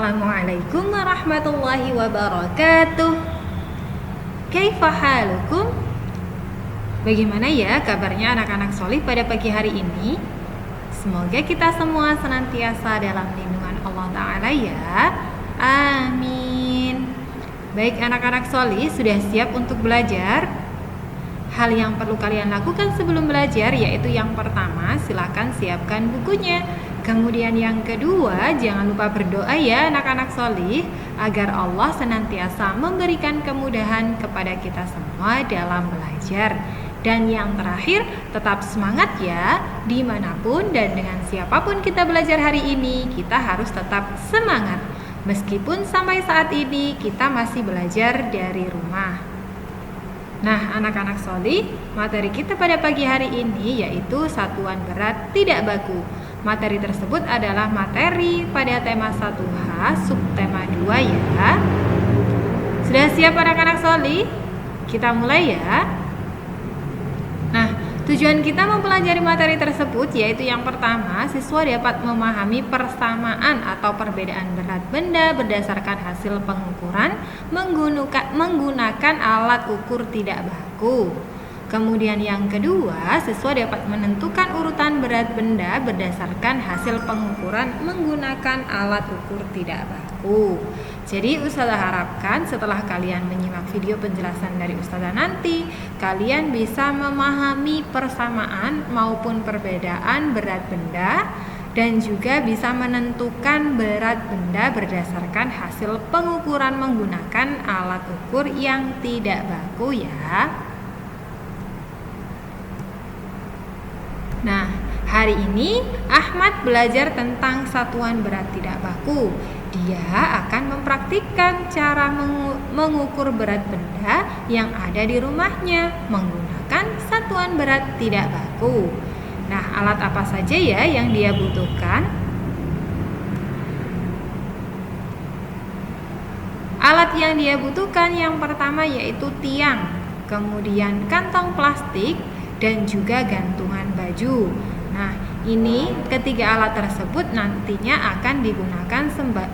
Assalamualaikum warahmatullahi wabarakatuh. Kaifa halukum? Bagaimana ya kabarnya anak-anak solih pada pagi hari ini? Semoga kita semua senantiasa dalam lindungan Allah Ta'ala ya. Amin. Baik anak-anak solih, sudah siap untuk belajar? Hal yang perlu kalian lakukan sebelum belajar yaitu yang pertama, silakan siapkan bukunya. Kemudian yang kedua, jangan lupa berdoa ya anak-anak solih, agar Allah senantiasa memberikan kemudahan kepada kita semua dalam belajar. Dan yang terakhir, tetap semangat ya, dimanapun dan dengan siapapun kita belajar hari ini, kita harus tetap semangat. Meskipun sampai saat ini kita masih belajar dari rumah. Nah anak-anak solih, materi kita pada pagi hari ini yaitu satuan berat tidak baku. Materi tersebut adalah materi pada tema 1H, subtema 2 ya. Sudah siap anak-anak solih? Kita mulai ya. Nah, tujuan kita mempelajari materi tersebut yaitu yang pertama, siswa dapat memahami persamaan atau perbedaan berat benda berdasarkan hasil pengukuran menggunakan alat ukur tidak baku. Kemudian yang kedua, siswa dapat menentukan urutan berat benda berdasarkan hasil pengukuran menggunakan alat ukur tidak baku. Jadi Ustazah harapkan setelah kalian menyimak video penjelasan dari Ustazah nanti, kalian bisa memahami persamaan maupun perbedaan berat benda dan juga bisa menentukan berat benda berdasarkan hasil pengukuran menggunakan alat ukur yang tidak baku ya. Nah, hari ini Ahmad belajar tentang satuan berat tidak baku. Dia akan mempraktikkan cara mengukur berat benda yang ada di rumahnya menggunakan satuan berat tidak baku. Nah, alat apa saja ya yang dia butuhkan? Alat yang dia butuhkan yang pertama yaitu tiang, kemudian kantong plastik, dan juga gantungan baju. Nah, ini ketiga alat tersebut nantinya akan digunakan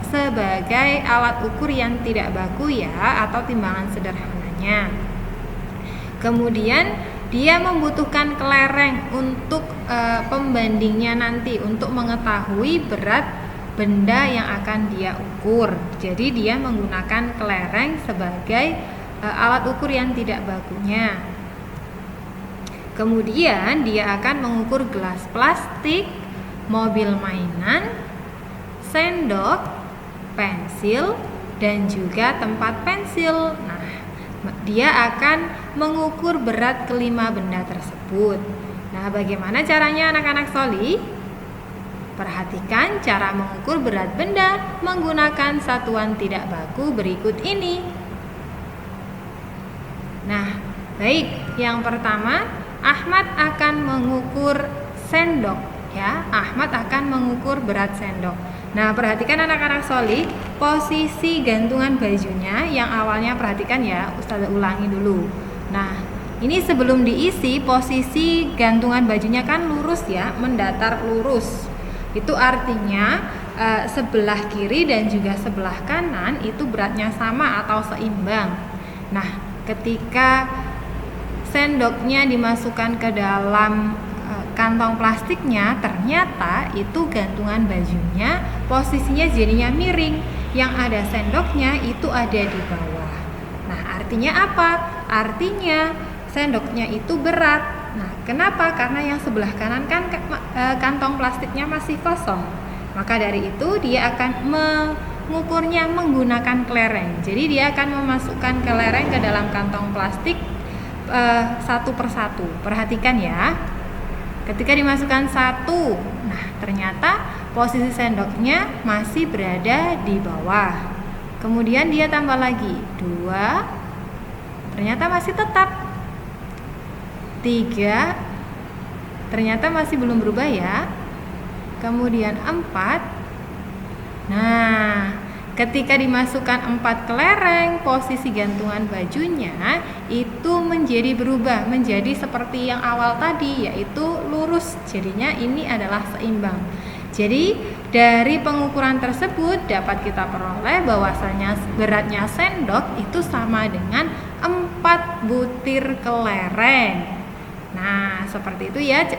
sebagai alat ukur yang tidak baku ya, atau timbangan sederhananya. Kemudian dia membutuhkan kelereng untuk pembandingnya nanti, untuk mengetahui berat benda yang akan dia ukur. Jadi dia menggunakan kelereng sebagai alat ukur yang tidak bakunya. Kemudian dia akan mengukur gelas plastik, mobil mainan, sendok, pensil, dan juga tempat pensil. Nah, dia akan mengukur berat kelima benda tersebut. Nah, bagaimana caranya anak-anak solih? Perhatikan cara mengukur berat benda menggunakan satuan tidak baku berikut ini. Nah, baik, yang pertama Ahmad akan mengukur sendok ya. Ahmad akan mengukur berat sendok. Nah, perhatikan anak-anak solih, posisi gantungan bajunya yang awalnya perhatikan ya, Ustazah ulangi dulu. Nah, ini sebelum diisi posisi gantungan bajunya kan lurus ya, mendatar lurus. Itu artinya sebelah kiri dan juga sebelah kanan itu beratnya sama atau seimbang. Nah, ketika sendoknya dimasukkan ke dalam kantong plastiknya, ternyata itu gantungan bajunya posisinya jadinya miring. Yang ada sendoknya itu ada di bawah. Nah, artinya apa? Artinya sendoknya itu berat. Nah, kenapa? Karena yang sebelah kanan kan kantong plastiknya masih kosong. Maka dari itu dia akan mengukurnya menggunakan kelereng. Jadi dia akan memasukkan kelereng ke dalam kantong plastik satu persatu. Perhatikan ya, ketika dimasukkan satu, nah ternyata posisi sendoknya masih berada di bawah. Kemudian dia tambah lagi 2, ternyata masih tetap. 3, ternyata masih belum berubah ya. Kemudian 4. Nah, ketika dimasukkan 4 kelereng, posisi gantungan bajunya itu menjadi berubah menjadi seperti yang awal tadi, yaitu lurus. Jadinya ini adalah seimbang. Jadi Dari pengukuran tersebut dapat kita peroleh bahwasanya beratnya sendok itu sama dengan 4 butir kelereng. Nah, seperti itu ya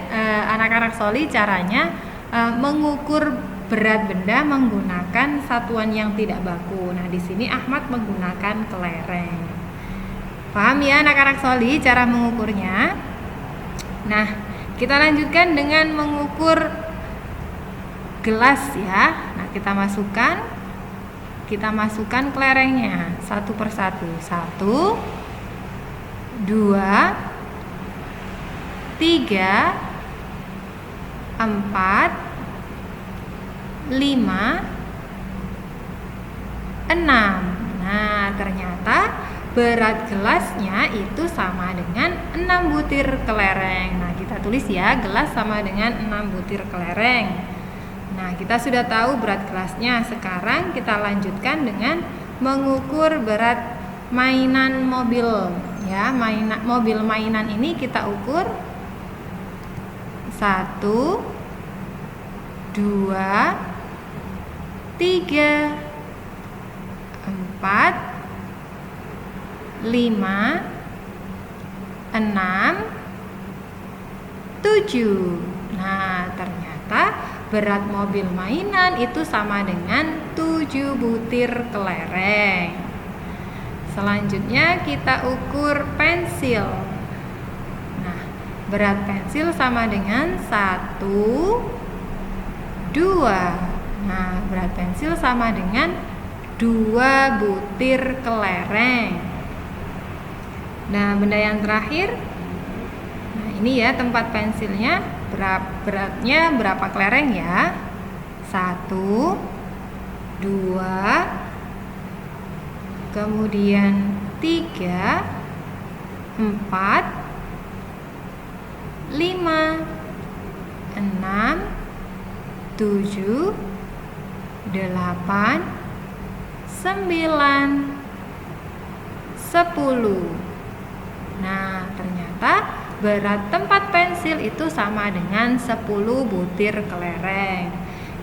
anak-anak Soli caranya mengukur berat benda menggunakan satuan yang tidak baku. Nah, di sini Ahmad menggunakan kelereng. Paham ya anak-anak Soli cara mengukurnya? Nah, kita lanjutkan dengan mengukur gelas ya. Nah, kita masukkan kelerengnya satu persatu. 1, 2, 3, 4, 5, 6. Nah, ternyata berat gelasnya itu sama dengan 6 butir kelereng. Nah, kita tulis ya, gelas sama dengan 6 butir kelereng. Nah, kita sudah tahu berat gelasnya. Sekarang kita lanjutkan dengan mengukur berat mainan mobil ya. Mobil mainan ini kita ukur 1, 2, 3, 4, 5, 6, 7. Nah, ternyata berat mobil mainan itu sama dengan 7 butir kelereng. Selanjutnya kita ukur pensil. Nah, berat pensil sama dengan 1, 2. Nah, berat pensil sama dengan 2 butir kelereng. Nah, benda yang terakhir. Nah, ini ya tempat pensilnya. Beratnya berapa kelereng ya? 1, 2, kemudian 3, 4, 5, 6, 7, 8, 9, 10. Nah, ternyata berat tempat pensil itu sama dengan 10 butir kelereng.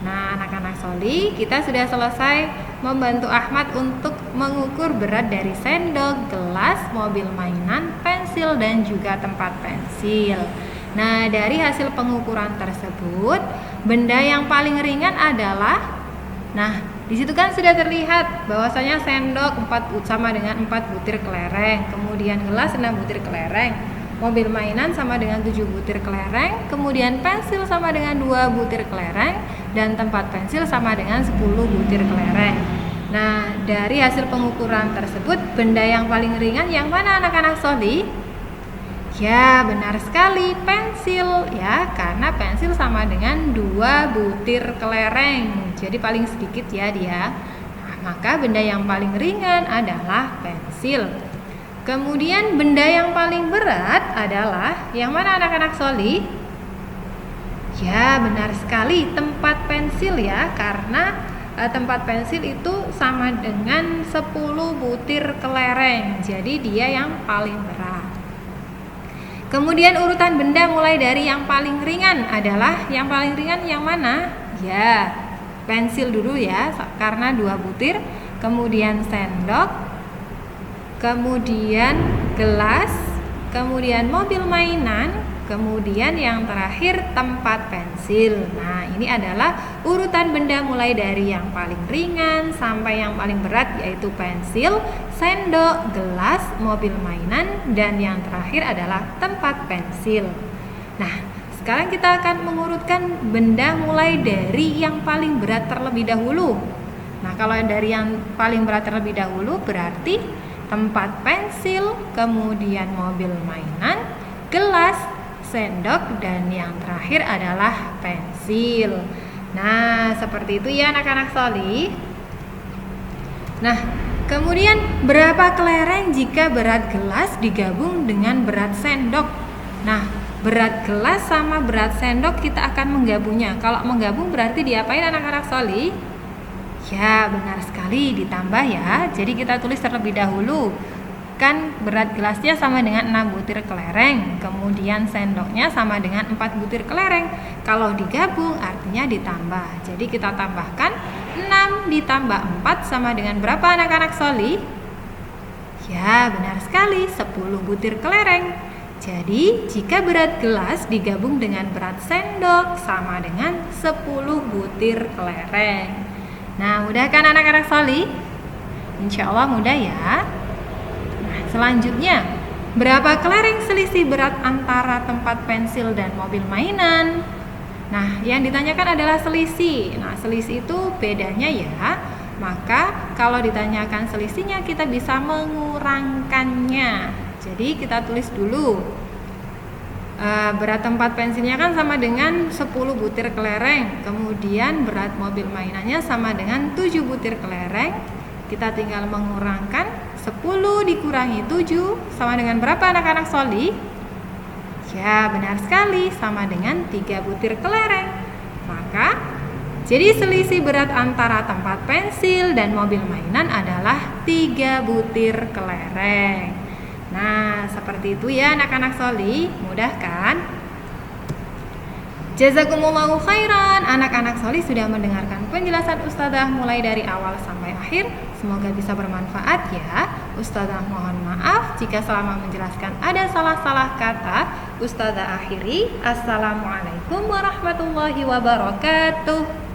Nah, anak-anak Soli, kita sudah selesai membantu Ahmad untuk mengukur berat dari sendok, gelas, mobil mainan, pensil, dan juga tempat pensil. Nah, dari hasil pengukuran tersebut, benda yang paling ringan adalah, nah, di situ kan sudah terlihat bahwasanya sendok sama dengan 4 butir kelereng, kemudian gelas 6 butir kelereng, mobil mainan sama dengan 7 butir kelereng, kemudian pensil sama dengan 2 butir kelereng, dan tempat pensil sama dengan 10 butir kelereng. Nah, dari hasil pengukuran tersebut, benda yang paling ringan yang mana anak-anak Soli? Ya, benar sekali, pensil ya, karena pensil sama dengan 2 butir kelereng. Jadi paling sedikit ya dia. Nah, maka benda yang paling ringan adalah pensil. Kemudian benda yang paling berat adalah yang mana anak-anak Soli? Ya, benar sekali, tempat pensil ya, karena tempat pensil itu sama dengan 10 butir kelereng. Jadi dia yang paling berat. Kemudian urutan benda mulai dari yang paling ringan adalah yang paling ringan yang mana? Ya, pensil dulu ya, karena 2 butir, kemudian sendok, kemudian gelas, kemudian mobil mainan, kemudian yang terakhir tempat pensil. Nah, ini adalah urutan benda mulai dari yang paling ringan sampai yang paling berat, yaitu pensil, sendok, gelas, mobil mainan, dan yang terakhir adalah tempat pensil. Nah, sekarang kita akan mengurutkan benda mulai dari yang paling berat terlebih dahulu. Nah, kalau dari yang paling berat terlebih dahulu berarti tempat pensil, kemudian mobil mainan, gelas, sendok, dan yang terakhir adalah pensil. Nah, seperti itu ya anak-anak Soli. Nah, kemudian berapa kelereng jika berat gelas digabung dengan berat sendok? Nah, berat gelas sama berat sendok kita akan menggabungnya. Kalau menggabung berarti diapain anak-anak Soli? Ya, benar sekali, ditambah ya. Jadi kita tulis terlebih dahulu Kan berat gelasnya sama dengan 6 butir kelereng, kemudian sendoknya sama dengan 4 butir kelereng. Kalau digabung artinya ditambah. Jadi kita tambahkan 6 ditambah 4 sama dengan berapa anak-anak Sholi? Ya, benar sekali, 10 butir kelereng. Jadi jika berat gelas digabung dengan berat sendok sama dengan 10 butir kelereng. Nah, mudah kan anak-anak Sholi? Insya Allah mudah ya. Nah, selanjutnya, berapa kelereng selisih berat antara tempat pensil dan mobil mainan? Nah, yang ditanyakan adalah selisih. Nah, selisih itu bedanya ya. Maka kalau ditanyakan selisihnya kita bisa mengurangkannya. Jadi kita tulis dulu. Berat tempat pensilnya kan sama dengan 10 butir kelereng. Kemudian berat mobil mainannya sama dengan 7 butir kelereng. Kita tinggal mengurangkan 10 dikurangi 7 sama dengan berapa anak-anak Sholi? Ya, benar sekali, sama dengan 3 butir kelereng. Maka jadi selisih berat antara tempat pensil dan mobil mainan adalah 3 butir kelereng. Nah, seperti itu ya anak-anak Sholi, mudah kan? Jazakumullahu khairan. Anak-anak Sholi sudah mendengarkan penjelasan Ustazah mulai dari awal sampai akhir. Semoga bisa bermanfaat ya. Ustazah mohon maaf jika selama menjelaskan ada salah-salah kata. Ustazah akhiri. Assalamualaikum warahmatullahi wabarakatuh.